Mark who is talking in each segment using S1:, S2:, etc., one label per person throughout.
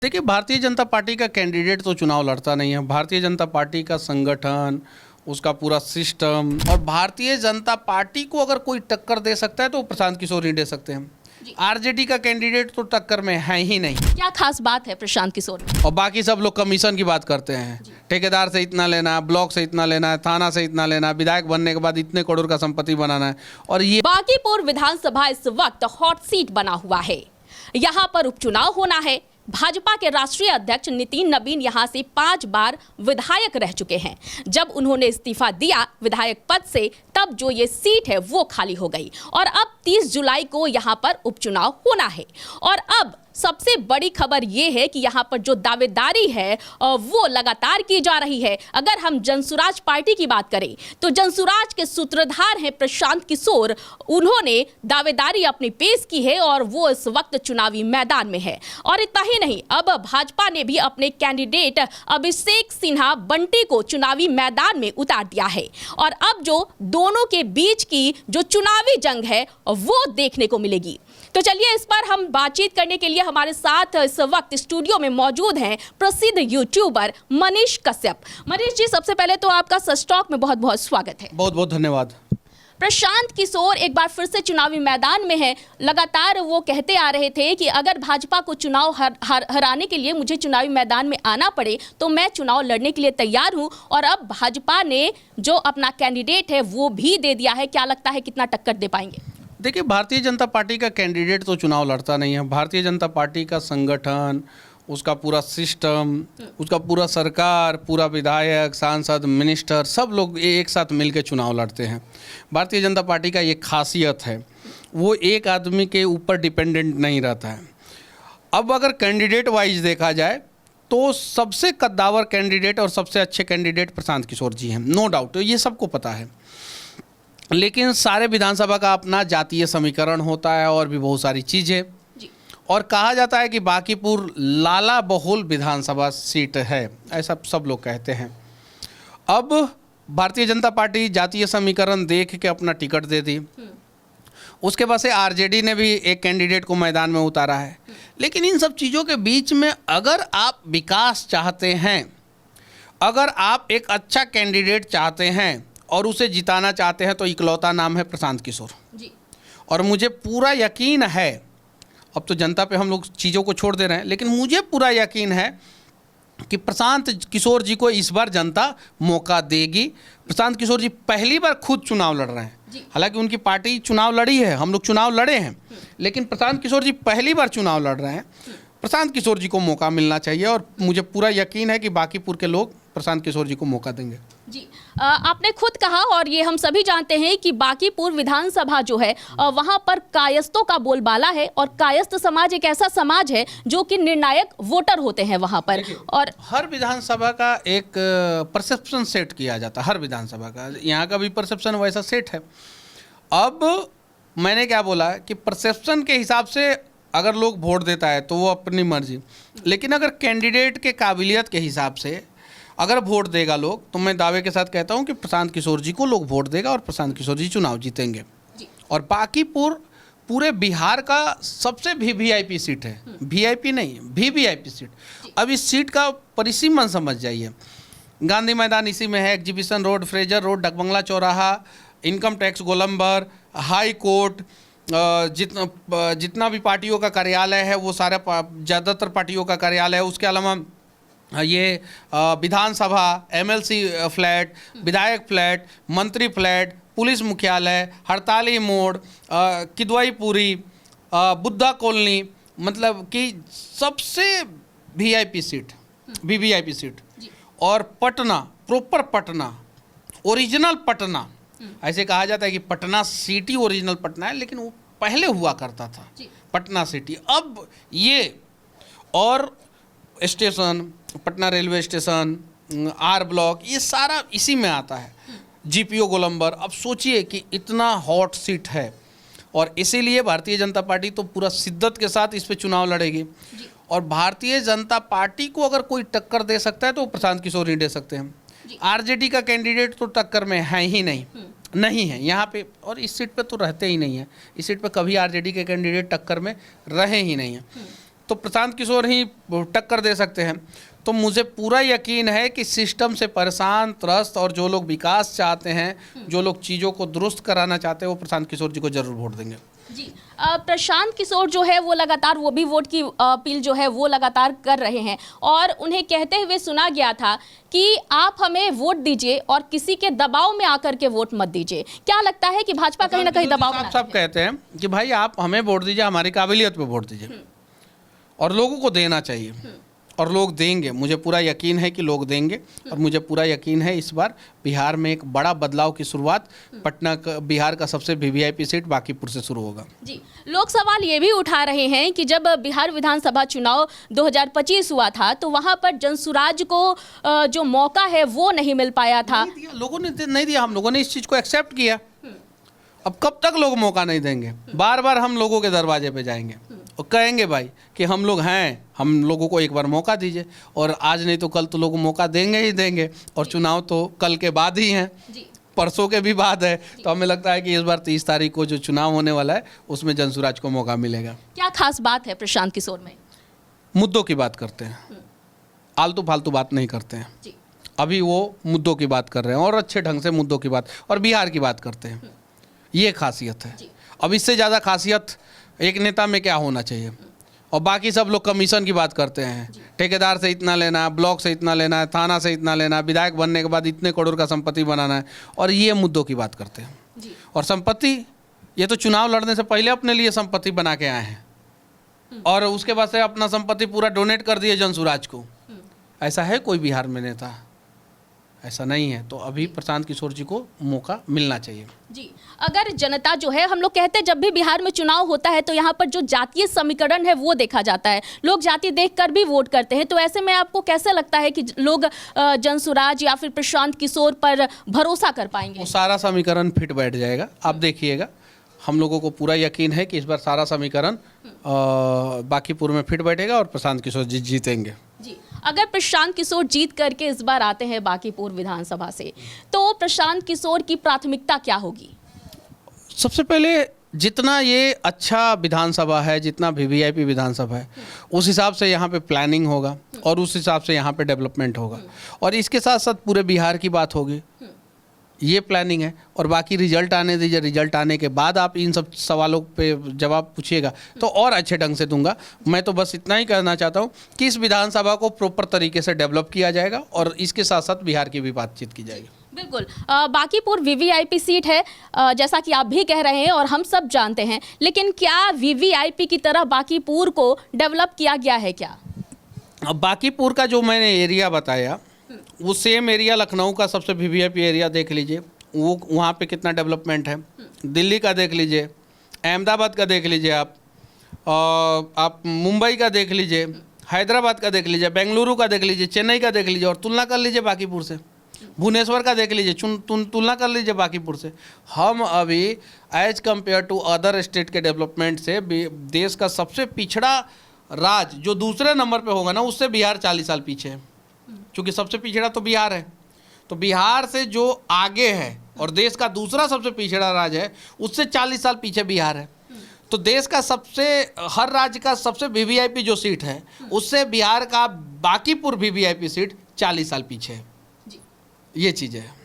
S1: देखिए, भारतीय जनता पार्टी का कैंडिडेट तो चुनाव लड़ता नहीं है। भारतीय जनता पार्टी का संगठन, उसका पूरा सिस्टम, और भारतीय जनता पार्टी को अगर कोई टक्कर दे सकता है तो प्रशांत किशोर ही दे सकते हैं। आरजेडी का कैंडिडेट तो टक्कर में है ही नहीं।
S2: क्या खास बात है प्रशांत किशोर में?
S1: और बाकी सब लोग कमीशन की बात करते हैं, ठेकेदार से इतना लेना है, ब्लॉक से इतना लेना है, थाना से इतना लेना है, विधायक बनने के बाद इतने करोड़ का संपत्ति बनाना है। और ये
S2: बांकीपुर विधानसभा इस वक्त हॉट सीट बना हुआ है। यहाँ पर उपचुनाव होना है। भाजपा के राष्ट्रीय अध्यक्ष नितिन नवीन यहां से 5 बार विधायक रह चुके हैं। जब उन्होंने इस्तीफा दिया विधायक पद से, तब जो ये सीट है वो खाली हो गई और अब 30 जुलाई को यहां पर उपचुनाव होना है। और अब सबसे बड़ी खबर ये है कि यहाँ पर जो दावेदारी है वो लगातार की जा रही है। अगर हम जनसुराज पार्टी की बात करें तो जनसुराज के सूत्रधार हैं प्रशांत किशोर। उन्होंने दावेदारी अपनी पेश की है और वो इस वक्त चुनावी मैदान में है। और इतना ही नहीं, अब भाजपा ने भी अपने कैंडिडेट अभिषेक सिन्हा बंटी को चुनावी मैदान में उतार दिया है। और अब जो दोनों के बीच की जो चुनावी जंग है वो देखने को मिलेगी। तो चलिए इस पर हम बातचीत करने के लिए हमारे साथ इस वक्त स्टूडियो में मौजूद हैं प्रसिद्ध यूट्यूबर मनीष कश्यप। मनीष जी, सबसे पहले तो आपका सच टॉक में बहुत बहुत स्वागत है।
S1: बहुत बहुत धन्यवाद।
S2: प्रशांत किशोर एक बार फिर से चुनावी मैदान में है। लगातार वो कहते आ रहे थे कि अगर भाजपा को चुनाव हराने के लिए मुझे चुनावी मैदान में आना पड़े तो मैं चुनाव लड़ने के लिए तैयार हूं। और अब भाजपा ने जो अपना कैंडिडेट है वो भी दे दिया है। क्या लगता है कितना टक्कर दे पाएंगे?
S1: देखिए, भारतीय जनता पार्टी का कैंडिडेट तो चुनाव लड़ता नहीं है। भारतीय जनता पार्टी का संगठन, उसका पूरा सिस्टम, उसका पूरा सरकार, पूरा विधायक, सांसद, मिनिस्टर, सब लोग एक साथ मिलकर चुनाव लड़ते हैं। भारतीय जनता पार्टी का ये खासियत है, वो एक आदमी के ऊपर डिपेंडेंट नहीं रहता है। अब अगर कैंडिडेट वाइज देखा जाए तो सबसे कद्दावर कैंडिडेट और सबसे अच्छे कैंडिडेट प्रशांत किशोर जी हैं, नो डाउट, तो ये सबको पता है। लेकिन सारे विधानसभा का अपना जातीय समीकरण होता है और भी बहुत सारी चीज़ें, और कहा जाता है कि बांकीपुर लाला बहुल विधानसभा सीट है, ऐसा सब लोग कहते हैं। अब भारतीय जनता पार्टी जातीय समीकरण देख के अपना टिकट दे दी। उसके बाद से आरजेडी ने भी एक कैंडिडेट को मैदान में उतारा है। लेकिन इन सब चीज़ों के बीच में अगर आप विकास चाहते हैं, अगर आप एक अच्छा कैंडिडेट चाहते हैं और उसे जिताना चाहते हैं, तो इकलौता नाम है प्रशांत किशोर जी। और मुझे पूरा यकीन है, अब तो जनता पे हम लोग चीज़ों को छोड़ दे रहे हैं, लेकिन मुझे पूरा यकीन है कि प्रशांत किशोर जी को इस बार जनता मौका देगी। प्रशांत किशोर जी पहली बार खुद चुनाव लड़ रहे हैं। हालांकि उनकी पार्टी चुनाव लड़ी है, हम लोग चुनाव लड़े हैं, लेकिन प्रशांत किशोर जी पहली बार चुनाव लड़ रहे हैं। प्रशांत किशोर जी को मौका मिलना चाहिए और मुझे पूरा यकीन है कि बांकीपुर के लोग प्रशांत किशोर जी को मौका देंगे
S2: जी। आपने खुद कहा और ये हम सभी जानते हैं कि बांकीपुर विधानसभा जो है वहां पर कायस्थों का बोलबाला है। और कायस्थ समाज एक ऐसा समाज है जो कि निर्णायक वोटर होते हैं वहां पर। और
S1: हर विधानसभा का एक परसेप्शन सेट किया जाता है, हर विधानसभा का, यहाँ का भी परसेप्शन वैसा सेट है। अब मैंने क्या बोला कि परसेप्शन के हिसाब से अगर लोग वोट देता है तो वो अपनी मर्जी, लेकिन अगर कैंडिडेट के काबिलियत के हिसाब से अगर वोट देगा लोग, तो मैं दावे के साथ कहता हूं कि प्रशांत किशोर जी को लोग वोट देगा और प्रशांत किशोर जी चुनाव जीतेंगे। और बांकीपुर पूरे बिहार का सबसे वीवीआईपी सीट है, वीआईपी नहीं, वीवीआईपी सीट। अब इस सीट का परिसीमन समझ जाइए। गांधी मैदान इसी में है, एग्जीबिशन रोड, फ्रेजर रोड, डकबंगला चौराहा, इनकम टैक्स गोलंबर, हाई कोर्ट, जितना भी पार्टियों का कार्यालय है वो सारा ज़्यादातर पार्टियों का कार्यालय है। उसके अलावा ये विधानसभा, एमएलसी फ्लैट, विधायक फ्लैट, मंत्री फ्लैट, पुलिस मुख्यालय, हड़ताली मोड़, किदवाईपुरी, बुद्धा कॉलोनी, मतलब कि सबसे वीआईपी सीट, वीवीआईपी सीट। और पटना, प्रॉपर पटना, ओरिजिनल पटना, ऐसे कहा जाता है कि पटना सिटी ओरिजिनल पटना है, लेकिन वो पहले हुआ करता था पटना सिटी। अब ये और station, Patna railway station, R block, ये सारा इसी में आता है, जीपीओ गोलंबर। अब सोचिए कि इतना हॉट सीट है, और इसीलिए भारतीय जनता पार्टी तो पूरा शिद्दत के साथ इस पे चुनाव लड़ेगी। और भारतीय जनता पार्टी को अगर कोई टक्कर दे सकता है तो प्रशांत किशोर ही दे सकते हैं। आरजेडी का कैंडिडेट तो टक्कर में है ही नहीं है यहाँ पे, और इस सीट पे तो रहते ही नहीं है। इस सीट पे कभी आरजेडी के कैंडिडेट टक्कर में रहे ही नहीं हैं। तो प्रशांत किशोर ही टक्कर दे सकते हैं। तो मुझे पूरा यकीन है कि सिस्टम से परेशान, त्रस्त और जो लोग विकास चाहते हैं, जो लोग चीज़ों को दुरुस्त कराना चाहते हैं, वो प्रशांत किशोर जी को जरूर वोट देंगे।
S2: जी प्रशांत किशोर जो है वो लगातार वो भी वोट की अपील जो है वो लगातार कर रहे हैं और उन्हें कहते हुए सुना गया था कि आप हमें वोट दीजिए और किसी के दबाव में आकर के वोट मत दीजिए। क्या लगता है कि भाजपा कहीं ना कहीं दबाव में
S1: सब कहते हैं कि भाई आप हमें वोट दीजिए, हमारी काबिलियत पे वोट दीजिए और लोगों को देना चाहिए और लोग देंगे। मुझे पूरा यकीन है कि लोग देंगे और मुझे पूरा यकीन है इस बार बिहार में एक बड़ा बदलाव की शुरुआत पटना का, बिहार का सबसे वीवीआईपी सीट बांकीपुर से शुरू होगा।
S2: जी लोग सवाल ये भी उठा रहे हैं कि जब बिहार विधानसभा चुनाव 2025 हुआ था तो वहां पर जनसुराज को जो मौका है वो नहीं मिल पाया था।
S1: लोगों ने नहीं दिया, हम लोगों ने इस चीज़ को एक्सेप्ट किया। अब कब तक लोग मौका नहीं देंगे? बार बार हम लोगों के दरवाजे पे जाएंगे और कहेंगे भाई कि हम लोग हैं, हम लोगों को एक बार मौका दीजिए। और आज नहीं तो कल तो लोग मौका देंगे ही देंगे और चुनाव तो कल के बाद ही हैं, परसों के भी बाद है। तो हमें लगता है कि इस बार 30 तारीख को जो चुनाव होने वाला है उसमें जनसुराज को मौका मिलेगा।
S2: क्या खास बात है प्रशांत किशोर में?
S1: मुद्दों की बात करते हैं, आलतू फालतू बात नहीं करते हैं। अभी वो मुद्दों की बात कर रहे हैं और अच्छे ढंग से मुद्दों की बात और बिहार की बात करते हैं। ये खासियत है। अब इससे ज़्यादा खासियत एक नेता में क्या होना चाहिए? और बाकी सब लोग कमीशन की बात करते हैं, ठेकेदार से इतना लेना है, ब्लॉक से इतना लेना है, थाना से इतना लेना है, विधायक बनने के बाद इतने करोड़ का संपत्ति बनाना है, और ये मुद्दों की बात करते हैं। और संपत्ति, ये तो चुनाव लड़ने से पहले अपने लिए संपत्ति बना के आए हैं और उसके बाद से अपना संपत्ति पूरा डोनेट कर दिए जनसुराज को। ऐसा है कोई बिहार में नेता? ऐसा नहीं है। तो अभी प्रशांत किशोर जी को मौका मिलना चाहिए।
S2: जी अगर जनता जो है, हम लोग कहते हैं जब भी बिहार में चुनाव होता है तो यहाँ पर जो जातीय समीकरण है वो देखा जाता है, लोग जाति देखकर भी वोट करते हैं। तो ऐसे में आपको कैसे लगता है कि लोग जनसुराज या फिर प्रशांत किशोर पर भरोसा कर पाएंगे?
S1: वो सारा समीकरण फिट बैठ जाएगा, आप देखिएगा। हम लोगों को पूरा यकीन है कि इस बार सारा समीकरण बांकीपुर में फिट बैठेगा और प्रशांत किशोर जी जीतेंगे।
S2: जी अगर प्रशांत किशोर जीत करके इस बार आते हैं बांकीपुर विधानसभा से, तो प्रशांत किशोर की प्राथमिकता क्या होगी?
S1: सबसे पहले जितना ये अच्छा विधानसभा है, जितना वीवीआईपी विधानसभा है, उस हिसाब से यहाँ पे प्लानिंग होगा और उस हिसाब से यहाँ पे डेवलपमेंट होगा और इसके साथ साथ पूरे बिहार की बात होगी। ये प्लानिंग है और बाकी रिजल्ट आने दीजिए, रिजल्ट आने के बाद आप इन सब सवालों पे जवाब पूछिएगा तो और अच्छे ढंग से दूंगा। मैं तो बस इतना ही कहना चाहता हूँ कि इस विधानसभा को प्रॉपर तरीके से डेवलप किया जाएगा और इसके साथ साथ बिहार की भी बातचीत की जाएगी।
S2: बिल्कुल बांकीपुर वीवीआईपी सीट है, जैसा कि आप भी कह रहे हैं और हम सब जानते हैं, लेकिन क्या वीवीआईपी की तरह बांकीपुर को डेवलप किया गया है क्या?
S1: अब बांकीपुर का जो मैंने एरिया बताया वो सेम एरिया लखनऊ का सबसे वीवीआईपी एरिया देख लीजिए, वो वहाँ पे कितना डेवलपमेंट है। दिल्ली का देख लीजिए, अहमदाबाद का देख लीजिए, आप मुंबई का देख लीजिए, हैदराबाद का देख लीजिए, बेंगलुरु का देख लीजिए, चेन्नई का देख लीजिए और तुलना कर लीजिए बांकीपुर से। भुवनेश्वर का देख लीजिए, तुलना कर लीजिए बांकीपुर से। हम अभी as compared to other state के डेवलपमेंट से देश का सबसे पिछड़ा राज्य जो दूसरे नंबर पे होगा ना, उससे बिहार 40 साल पीछे है। क्योंकि सबसे पिछड़ा तो बिहार है, तो बिहार से जो आगे है और देश का दूसरा सबसे पिछड़ा राज्य है उससे 40 साल पीछे बिहार है। तो देश का सबसे, हर राज्य का सबसे वीवीआईपी जो सीट है उससे बिहार का बांकीपुर वीवीआईपी सीट 40 साल पीछे है। ये चीज़ है।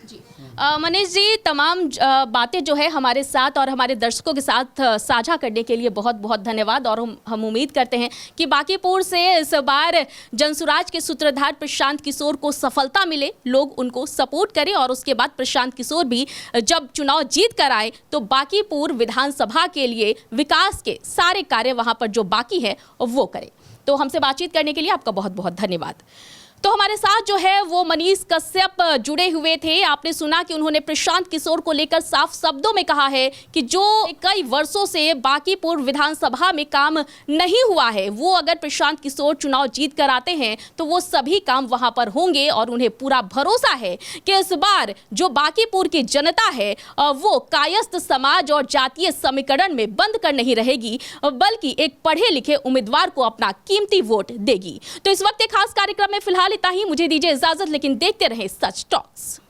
S2: मनीष जी, तमाम बातें जो है हमारे साथ और हमारे दर्शकों के साथ साझा करने के लिए बहुत बहुत धन्यवाद। और हम उम्मीद करते हैं कि बांकीपुर से इस बार जनसुराज के सूत्रधार प्रशांत किशोर को सफलता मिले, लोग उनको सपोर्ट करें और उसके बाद प्रशांत किशोर भी जब चुनाव जीत कर आए तो बांकीपुर विधानसभा के लिए विकास के सारे कार्य वहाँ पर जो बाकी है वो करें। तो हमसे बातचीत करने के लिए आपका बहुत बहुत धन्यवाद। तो हमारे साथ जो है वो मनीष कश्यप जुड़े हुए थे। आपने सुना कि उन्होंने प्रशांत किशोर को लेकर साफ शब्दों में कहा है कि जो कई वर्षों से बांकीपुर विधानसभा में काम नहीं हुआ है, वो अगर प्रशांत किशोर चुनाव जीत कर आते हैं तो वो सभी काम वहां पर होंगे और उन्हें पूरा भरोसा है कि इस बार जो बांकीपुर की जनता है वो कायस्थ समाज और जातीय समीकरण में बंद कर नहीं रहेगी, बल्कि एक पढ़े लिखे उम्मीदवार को अपना कीमती वोट देगी। तो इस वक्त एक खास कार्यक्रम में फिलहाल इतना ही। मुझे दीजिए इजाजत, लेकिन देखते रहें सच टॉक्स।